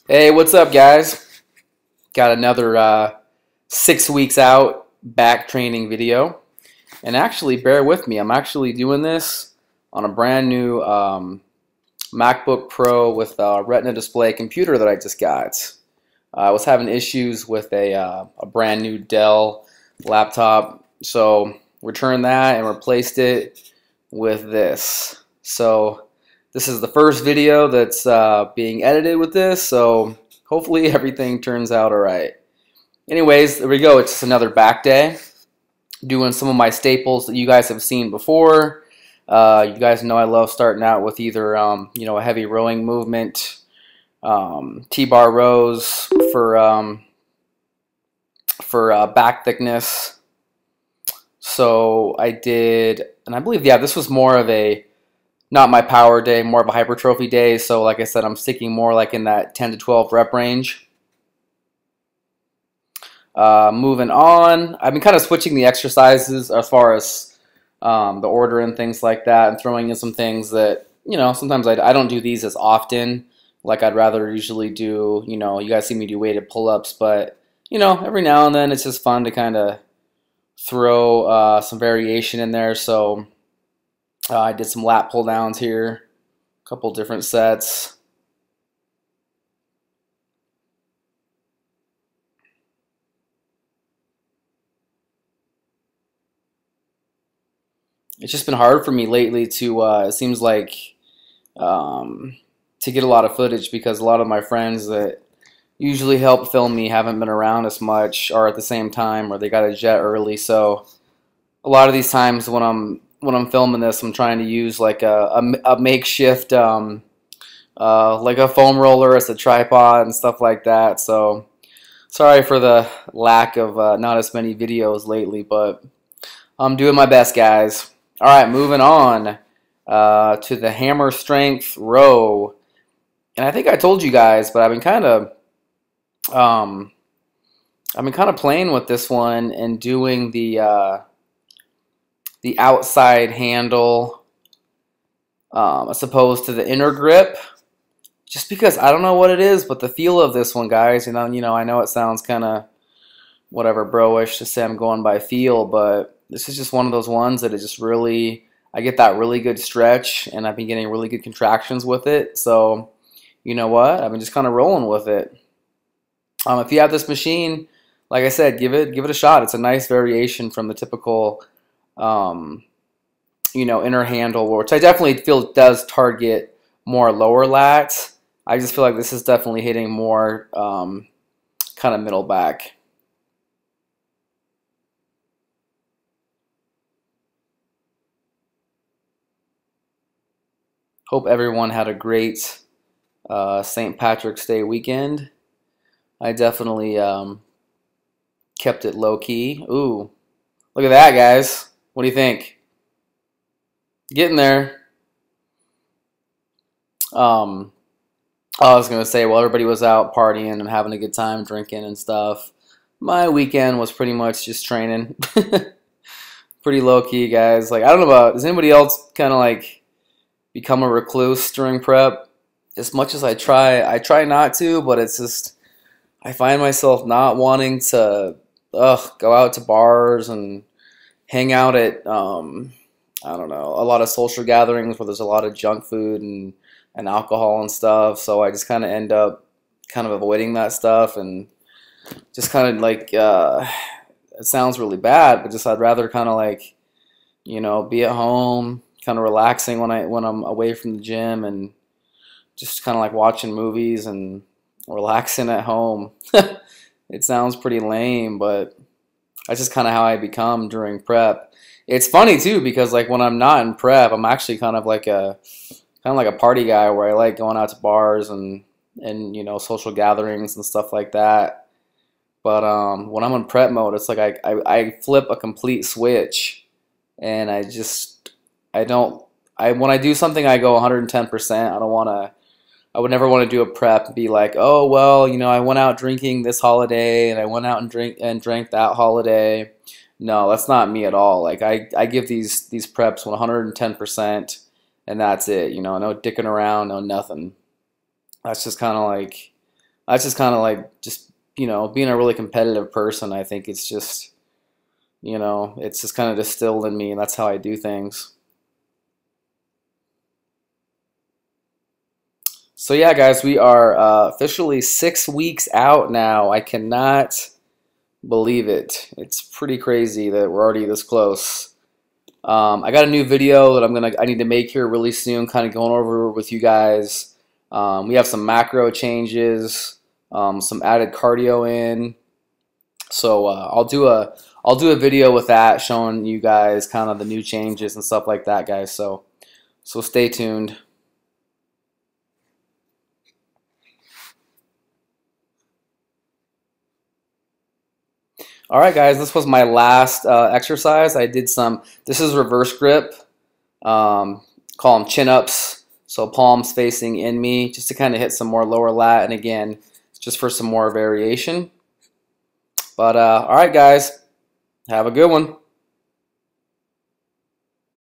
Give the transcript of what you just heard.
Hey, what's up, guys? Got another 6 weeks out back training video. And actually, bear with me. I'm actually doing this on a brand new MacBook Pro with a Retina display computer that I just got. I was having issues with a brand new Dell laptop, so returned that and replaced it with this. So this is the first video that's being edited with this, so hopefully everything turns out all right. Anyways, there we go. It's just another back day. Doing some of my staples that you guys have seen before. You guys know I love starting out with either a heavy rowing movement, T-bar rows for back thickness. So I did, and I believe, yeah, this was more of a, not my power day, more of a hypertrophy day. So like I said, I'm sticking more like in that 10 to 12 rep range. Moving on, I've been kind of switching the exercises as far as the order and things like that, and throwing in some things that, sometimes I don't do these as often. Like I'd rather usually do, you guys see me do weighted pull-ups, but, every now and then it's just fun to kind of throw some variation in there. So I did some lat pull downs here, a couple different sets. It's just been hard for me lately to, it seems like, to get a lot of footage because a lot of my friends that usually help film me haven't been around as much or at the same time, or they got a jet early. So a lot of these times when I'm filming this, I'm trying to use like a makeshift like a foam roller as a tripod and stuff like that. So sorry for the lack of not as many videos lately, but I'm doing my best, guys. All right, moving on to the hammer strength row. And I think I told you guys, but I've been kind of playing with this one and doing the outside handle as opposed to the inner grip, just because I don't know what it is, but the feel of this one, guys, I know it sounds kind of whatever bro-ish to say I'm going by feel, but this is just one of those ones that it just really, I get that really good stretch, and I've been getting really good contractions with it. So you know what, I've been just kind of rolling with it. If you have this machine, like I said, give it a shot. It's a nice variation from the typical inner handle, which I definitely feel does target more lower lats. I just feel like this is definitely hitting more kind of middle back. Hope everyone had a great St. Patrick's Day weekend. I definitely kept it low key. Ooh, look at that, guys. What do you think? Getting there. I was gonna say, well, everybody was out partying and having a good time, drinking and stuff. My weekend was pretty much just training. Pretty low key, guys. Like, I don't know about, does anybody else kind of like become a recluse during prep? As much as I try not to, but it's just, I find myself not wanting to go out to bars and hang out at I don't know, a lot of social gatherings where there's a lot of junk food and alcohol and stuff. So I just kind of end up kind of avoiding that stuff and just kind of like it sounds really bad, but just I'd rather kind of like be at home, kind of relaxing when I'm away from the gym, and just kind of like watching movies and relaxing at home. It sounds pretty lame, but that's just kind of how I become during prep. It's funny too because like when I'm not in prep, I'm actually kind of like a party guy where I like going out to bars and social gatherings and stuff like that. But when I'm in prep mode, it's like I flip a complete switch, and when I do something I go 110%. I would never want to do a prep and be like, oh, well, I went out drinking this holiday and I went out and drank that holiday. No, that's not me at all. Like I give these preps 110%, and that's it. No dicking around, no nothing. That's just kind of like That's just kind of like just, you know, being a really competitive person. I think it's just, you know, it's just kind of distilled in me, and that's how I do things. So yeah, guys, we are officially 6 weeks out now. I cannot believe it. It's pretty crazy that we're already this close. I got a new video that I need to make here really soon, kind of going over with you guys. We have some macro changes, some added cardio in. So I'll do a video with that, showing you guys kind of the new changes and stuff like that, guys. So stay tuned. All right, guys, this was my last exercise. I did some. This is reverse grip. Call them chin ups. So palms facing in me, just to kind of hit some more lower lat, and again, just for some more variation. But all right, guys, have a good one.